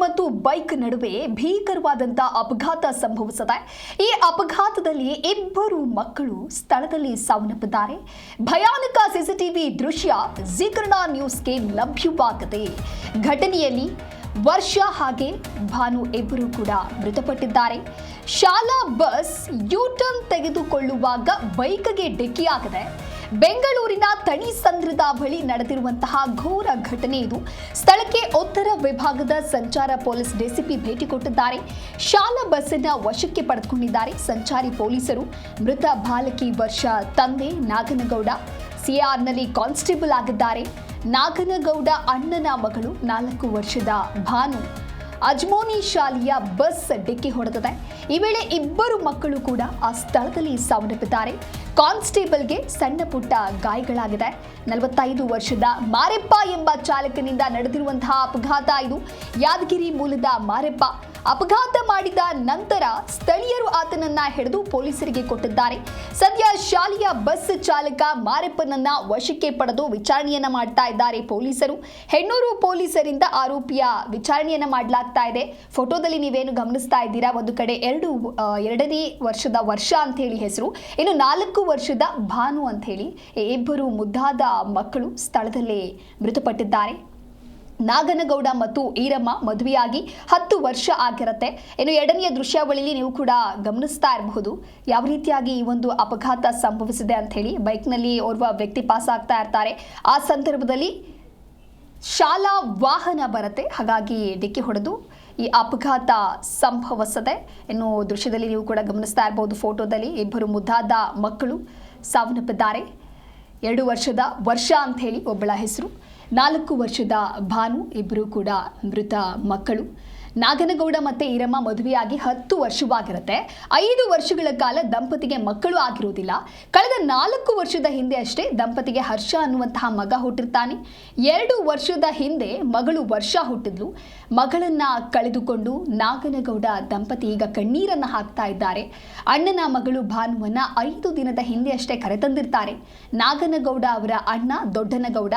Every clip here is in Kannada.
ಮತ್ತು ಬೈಕ್ ನಡುವೆ ಭೀಕರವಾದಂಥ ಅಪಘಾತ ಸಂಭವಿಸಿದೆ. ಈ ಅಪಘಾತದಲ್ಲಿ ಇಬ್ಬರು ಮಕ್ಕಳು ಸ್ಥಳದಲ್ಲಿ ಸಾವನ್ನಪ್ಪಿದ್ದಾರೆ. ಭಯಾನಕ ಸಿಸಿಟಿವಿ ದೃಶ್ಯ ಜೀ ಕನ್ನಡ ನ್ಯೂಸ್ಗೆ ಲಭ್ಯವಾಗಿದೆ. ಘಟನೆಯಲ್ಲಿ ವರ್ಷ ಹಾಗೆ ಭಾನು ಇಬ್ಬರು ಕೂಡ ಮೃತಪಟ್ಟಿದ್ದಾರೆ. ಶಾಲಾ ಬಸ್ ಯೂ-ಟರ್ನ್ ತೆಗೆದುಕೊಳ್ಳುವಾಗ ಬೈಕ್ಗೆ ಡಿಕ್ಕಿಯಾಗಿದೆ. ಬೆಂಗಳೂರಿನ ತಣಿಸಂದ್ರದ ಬಳಿ ನಡೆದಿರುವಂತಹ ಘೋರ ಘಟನೆ ಇದು. ಸ್ಥಳಕ್ಕೆ ಉತ್ತರ ವಿಭಾಗದ ಸಂಚಾರ ಪೊಲೀಸ್ ಡಿಸಿಪಿ ಭೇಟಿ ಕೊಟ್ಟಿದ್ದಾರೆ. ಶಾಲಾ ಬಸ್ಸನ್ನ ವಶಕ್ಕೆ ಪಡೆದುಕೊಂಡಿದ್ದಾರೆ ಸಂಚಾರಿ ಪೊಲೀಸರು. ಮೃತ ಬಾಲಕಿ ವರ್ಷ ತಂದೆ ನಾಗನಗೌಡ ಸಿಆರ್ನಲ್ಲಿ ಕಾನ್ಸ್ಟೇಬಲ್ ಆಗಿದ್ದಾರೆ. ನಾಗನಗೌಡ ಅಣ್ಣನ ಮಗಳು 4 ವರ್ಷದ ಭಾನು ಅಜ್ಮೋನಿ ಶಾಲೆಯ ಬಸ್ ಡಿಕ್ಕಿ ಹೊಡೆದಿದೆ. ಈ ವೇಳೆ ಇಬ್ಬರು ಮಕ್ಕಳು ಕೂಡ ಆ ಸ್ಥಳದಲ್ಲಿ ಸಾವನ್ನಪ್ಪಿದ್ದಾರೆ. ಕಾನ್ಸ್ಟೇಬಲ್ಗೆ ಸಣ್ಣ ಪುಟ್ಟ ಗಾಯಗಳಾಗಿದೆ. 45 ವರ್ಷದ ಮಾರೆಪ್ಪ ಎಂಬ ಚಾಲಕನಿಂದ ನಡೆದಿರುವಂತಹ ಅಪಘಾತ ಇದು. ಯಾದಗಿರಿ ಮೂಲದ ಮಾರೆಪ್ಪ ಅಪಘಾತ ಮಾಡಿದ ನಂತರ ಸ್ಥಳೀಯರು ಆತನನ್ನ ಹಿಡಿದು ಪೊಲೀಸರಿಗೆ ಕೊಟ್ಟಿದ್ದಾರೆ. ಸದ್ಯ ಶಾಲೆಯ ಬಸ್ ಚಾಲಕ ಮಾರೆಪ್ಪನನ್ನ ವಶಕ್ಕೆ ಪಡೆದು ವಿಚಾರಣೆಯನ್ನ ಮಾಡ್ತಾ ಇದ್ದಾರೆ ಪೊಲೀಸರು. ಹೆಣ್ಣೂರು ಪೊಲೀಸರಿಂದ ಆರೋಪಿಯ ವಿಚಾರಣೆಯನ್ನ ಮಾಡಲಾಗ್ತಾ ಇದೆ. ಫೋಟೋದಲ್ಲಿ ನೀವೇನು ಗಮನಿಸ್ತಾ ಇದ್ದೀರಾ, ಒಂದು ಕಡೆ ಎರಡನೇ ವರ್ಷದ ವರ್ಷ ಅಂತ ಹೇಳಿ ಹೆಸರು, ಇನ್ನು 4 ವರ್ಷದ ಭಾನು ಅಂತ ಹೇಳಿ ಇಬ್ಬರು ಮುದ್ದಾದ ಮಕ್ಕಳು ಸ್ಥಳದಲ್ಲೇ ಮೃತಪಟ್ಟಿದ್ದಾರೆ. ನಾಗನಗೌಡ ಮತ್ತು ಈರಮ್ಮ ಮದುವೆಯಾಗಿ 10 ವರ್ಷ ಆಗಿರುತ್ತೆ. ಇನ್ನು ಎರಡನೆಯ ದೃಶ್ಯಾವಳಿಯಲ್ಲಿ ನೀವು ಕೂಡ ಗಮನಿಸ್ತಾ ಇರಬಹುದು ಯಾವ ರೀತಿಯಾಗಿ ಈ ಒಂದು ಅಪಘಾತ ಸಂಭವಿಸಿದೆ ಅಂತ ಹೇಳಿ. ಬೈಕ್ನಲ್ಲಿ ಓರ್ವ ವ್ಯಕ್ತಿ ಪಾಸ್ ಆಗ್ತಾ ಇರ್ತಾರೆ. ಆ ಸಂದರ್ಭದಲ್ಲಿ ಶಾಲಾ ವಾಹನ ಬರುತ್ತೆ, ಹಾಗಾಗಿ ಡಿಕ್ಕಿ ಹೊಡೆದು ಈ ಅಪಘಾತ ಸಂಭವಿಸಿದೆ. ಇನ್ನು ದೃಶ್ಯದಲ್ಲಿ ನೀವು ಕೂಡ ಗಮನಿಸ್ತಾ ಇರಬಹುದು, ಫೋಟೋದಲ್ಲಿ ಇಬ್ಬರು ಮುದ್ದಾದ ಮಕ್ಕಳು ಸಾವನ್ನಪ್ಪಿದ್ದಾರೆ. 2 ವರ್ಷದ ವರ್ಷ ಅಂತ ಹೇಳಿ ಒಬ್ಬಳ ಹೆಸರು, 4 ವರ್ಷದ ಭಾನು ಇಬ್ಬರು ಕೂಡ ಮೃತ ಮಕ್ಕಳು. ನಾಗನಗೌಡ ಮತ್ತೆ ಈರಮ್ಮ ಮದುವೆಯಾಗಿ 10 ವರ್ಷವಾಗಿರುತ್ತೆ. 5 ವರ್ಷಗಳ ಕಾಲ ದಂಪತಿಗೆ ಮಕ್ಕಳು ಆಗಿರುವುದಿಲ್ಲ. ಕಳೆದ 4 ವರ್ಷದ ಹಿಂದೆ ಅಷ್ಟೇ ದಂಪತಿಗೆ ಹರ್ಷ ಅನ್ನುವಂತಹ ಮಗ ಹುಟ್ಟಿರ್ತಾನೆ. 2 ವರ್ಷದ ಹಿಂದೆ ಮಗಳು ವರ್ಷ ಹುಟ್ಟಿದ್ಲು. ಮಗಳನ್ನ ಕಳೆದುಕೊಂಡು ನಾಗನಗೌಡ ದಂಪತಿ ಈಗ ಕಣ್ಣೀರನ್ನ ಹಾಕ್ತಾ ಇದ್ದಾರೆ. ಅಣ್ಣನ ಮಗಳು ಭಾನುವನ್ನ 5 ದಿನದ ಹಿಂದೆ ಅಷ್ಟೇ ಕರೆತಂದಿರ್ತಾರೆ. ನಾಗನಗೌಡ ಅವರ ಅಣ್ಣ ದೊಡ್ಡನಗೌಡ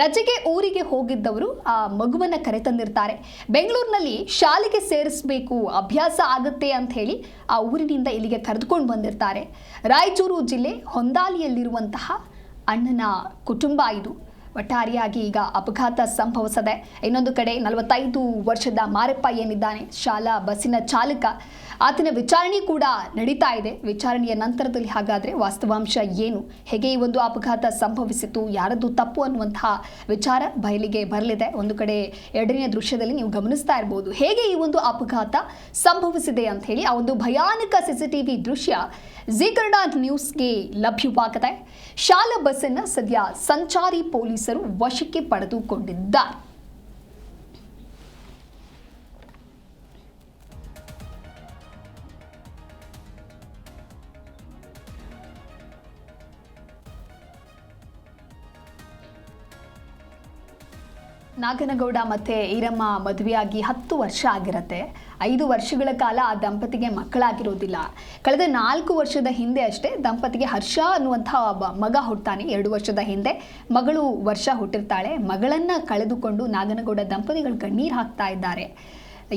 ರಜೆಗೆ ಊರಿಗೆ ಹೋಗಿದ್ದವರು ಆ ಮಗುವನ್ನ ಕರೆತಂದಿರ್ತಾರೆ. ಬೆಂಗಳೂರಿನಲ್ಲಿ ಶಾಲೆಗೆ ಸೇರಿಸಬೇಕು, ಅಭ್ಯಾಸ ಆಗುತ್ತೆ ಅಂತ ಹೇಳಿ ಆ ಊರಿನಿಂದ ಇಲ್ಲಿಗೆ ಕರೆದುಕೊಂಡು ಬಂದಿರ್ತಾರೆ. ರಾಯಚೂರು ಜಿಲ್ಲೆ ಹೊಂದಾಲಿಯಲ್ಲಿರುವಂತಹ ಅಣ್ಣನ ಕುಟುಂಬ ಇದು. ಒಟ್ಟಾರೆಯಾಗಿ ಈಗ ಅಪಘಾತ ಸಂಭವಿಸಿದೆ. ಇನ್ನೊಂದು ಕಡೆ 45 ವರ್ಷದ ಮಾರೆಪ್ಪ ಏನಿದ್ದಾನೆ ಶಾಲಾ ಬಸ್ಸಿನ ಚಾಲಕ, ಆತನ ವಿಚಾರಣೆ ಕೂಡ ನಡೀತಾ ಇದೆ. ವಿಚಾರಣೆಯ ನಂತರದಲ್ಲಿ ಹಾಗಾದರೆ ವಾಸ್ತವಾಂಶ ಏನು, ಹೇಗೆ ಈ ಒಂದು ಅಪಘಾತ ಸಂಭವಿಸಿತು, ಯಾರದ್ದು ತಪ್ಪು ಅನ್ನುವಂತಹ ವಿಚಾರ ಬಯಲಿಗೆ ಬರಲಿದೆ. ಒಂದು ಕಡೆ ಎರಡನೆಯ ದೃಶ್ಯದಲ್ಲಿ ನೀವು ಗಮನಿಸ್ತಾ ಇರಬಹುದು ಹೇಗೆ ಈ ಒಂದು ಅಪಘಾತ ಸಂಭವಿಸಿದೆ ಅಂತ ಹೇಳಿ. ಆ ಒಂದು ಭಯಾನಕ ಸಿಸಿಟಿವಿ ದೃಶ್ಯ ಜೀ ಕನ್ನಡ ನ್ಯೂಸ್ಗೆ ಲಭ್ಯವಾಗಿದೆ. ಶಾಲಾ ಬಸ್ಸನ್ನು ಸದ್ಯ ಸಂಚಾರಿ ಪೊಲೀಸರು ವಶಕ್ಕೆ ಪಡೆದುಕೊಂಡಿದ್ದಾರೆ. ನಾಗನಗೌಡ ಮತ್ತೆ ಈರಮ್ಮ ಮದುವೆಯಾಗಿ 10 ವರ್ಷ ಆಗಿರುತ್ತೆ. 5 ವರ್ಷಗಳ ಕಾಲ ಆ ದಂಪತಿಗೆ ಮಕ್ಕಳಾಗಿರೋದಿಲ್ಲ. ಕಳೆದ 4 ವರ್ಷದ ಹಿಂದೆ ಅಷ್ಟೇ ದಂಪತಿಗೆ ಹರ್ಷ ಅನ್ನುವಂಥ ಮಗ ಹುಟ್ತಾನೆ. 2 ವರ್ಷದ ಹಿಂದೆ ಮಗಳು ವರ್ಷ ಹುಟ್ಟಿರ್ತಾಳೆ. ಮಗಳನ್ನು ಕಳೆದುಕೊಂಡು ನಾಗನಗೌಡ ದಂಪತಿಗಳು ಕಣ್ಣೀರು ಹಾಕ್ತಾ ಇದ್ದಾರೆ.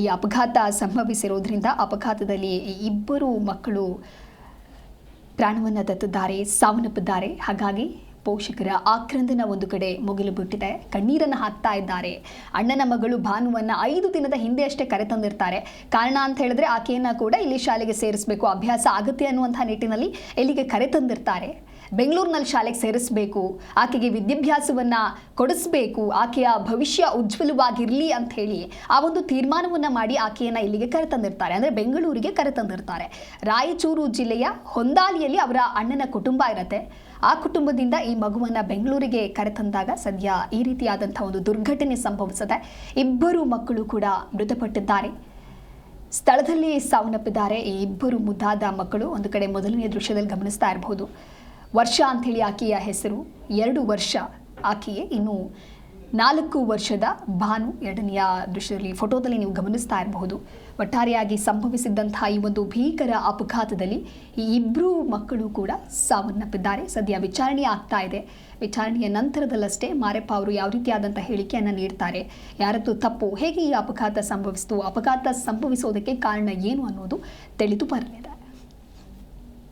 ಈ ಅಪಘಾತ ಸಂಭವಿಸಿರೋದ್ರಿಂದ ಅಪಘಾತದಲ್ಲಿ ಇಬ್ಬರು ಮಕ್ಕಳು ಪ್ರಾಣವನ್ನು ತತ್ತಿದ್ದಾರೆ, ಸಾವನ್ನಪ್ಪಿದ್ದಾರೆ. ಹಾಗಾಗಿ ಪೋಷಕರ ಆಕ್ರಂದನ ಒಂದು ಕಡೆ ಮುಗಿಲು ಬಿಟ್ಟಿದೆ, ಕಣ್ಣೀರನ್ನು ಹಾಕ್ತಾ ಇದ್ದಾರೆ. ಅಣ್ಣನ ಮಗಳು ಭಾನುವನ್ನ 5 ದಿನದ ಹಿಂದೆ ಅಷ್ಟೇ ಕರೆತಂದಿರ್ತಾರೆ. ಕಾರಣ ಅಂತ ಹೇಳಿದ್ರೆ ಆಕೆಯನ್ನ ಕೂಡ ಇಲ್ಲಿ ಶಾಲೆಗೆ ಸೇರಿಸಬೇಕು, ಅಭ್ಯಾಸ ಆಗುತ್ತೆ ಅನ್ನುವಂಥ ನಿಟ್ಟಿನಲ್ಲಿ ಇಲ್ಲಿಗೆ ಕರೆತಂದಿರ್ತಾರೆ. ಬೆಂಗಳೂರಿನಲ್ಲಿ ಶಾಲೆಗೆ ಸೇರಿಸಬೇಕು, ಆಕೆಗೆ ವಿದ್ಯಾಭ್ಯಾಸವನ್ನ ಕೊಡಿಸಬೇಕು, ಆಕೆಯ ಭವಿಷ್ಯ ಉಜ್ವಲವಾಗಿರಲಿ ಅಂತ ಹೇಳಿ ಆ ಒಂದು ತೀರ್ಮಾನವನ್ನ ಮಾಡಿ ಆಕೆಯನ್ನ ಇಲ್ಲಿಗೆ ಕರೆತಂದಿರ್ತಾರೆ, ಅಂದರೆ ಬೆಂಗಳೂರಿಗೆ ಕರೆತಂದಿರ್ತಾರೆ. ರಾಯಚೂರು ಜಿಲ್ಲೆಯ ಹೊಂದಾಲಿಯಲ್ಲಿ ಅವರ ಅಣ್ಣನ ಕುಟುಂಬ ಇರುತ್ತೆ. ಆ ಕುಟುಂಬದಿಂದ ಈ ಮಗುವನ್ನ ಬೆಂಗಳೂರಿಗೆ ಕರೆತಂದಾಗ ಸದ್ಯ ಈ ರೀತಿಯಾದಂಥ ಒಂದು ದುರ್ಘಟನೆ ಸಂಭವಿಸಿದೆ. ಇಬ್ಬರು ಮಕ್ಕಳು ಕೂಡ ಮೃತಪಟ್ಟಿದ್ದಾರೆ, ಸ್ಥಳದಲ್ಲಿ ಸಾವನ್ನಪ್ಪಿದ್ದಾರೆ. ಈ ಇಬ್ಬರು ಮುದ್ದಾದ ಮಕ್ಕಳು ಒಂದು ಕಡೆ ಮೊದಲನೆಯ ದೃಶ್ಯದಲ್ಲಿ ಗಮನಿಸ್ತಾ ಇರಬಹುದು. ವರ್ಷ ಅಂಥೇಳಿ ಆಕೆಯ ಹೆಸರು, 2 ವರ್ಷ ಆಕೆಯೇ. ಇನ್ನು 4 ವರ್ಷದ ಭಾನು ಎರಡನೆಯ ದೃಶ್ಯದಲ್ಲಿ ಫೋಟೋದಲ್ಲಿ ನೀವು ಗಮನಿಸ್ತಾ ಇರಬಹುದು. ಒಟ್ಟಾರೆಯಾಗಿ ಸಂಭವಿಸಿದ್ದಂತಹ ಈ ಒಂದು ಭೀಕರ ಅಪಘಾತದಲ್ಲಿ ಈ ಇಬ್ಬರು ಮಕ್ಕಳು ಕೂಡ ಸಾವನ್ನಪ್ಪಿದ್ದಾರೆ. ಸದ್ಯ ವಿಚಾರಣೆ ಆಗ್ತಾ ಇದೆ. ವಿಚಾರಣೆಯ ನಂತರದಲ್ಲಷ್ಟೇ ಮಾರೆಪ್ಪ ಅವರು ಯಾವ ರೀತಿಯಾದಂಥ ಹೇಳಿಕೆಯನ್ನು ನೀಡ್ತಾರೆ, ಯಾರದ್ದು ತಪ್ಪು, ಹೇಗೆ ಈ ಅಪಘಾತ ಸಂಭವಿಸಿತು, ಅಪಘಾತ ಸಂಭವಿಸೋದಕ್ಕೆ ಕಾರಣ ಏನು ಅನ್ನೋದು ತಿಳಿದು ಬರಲಿದೆ.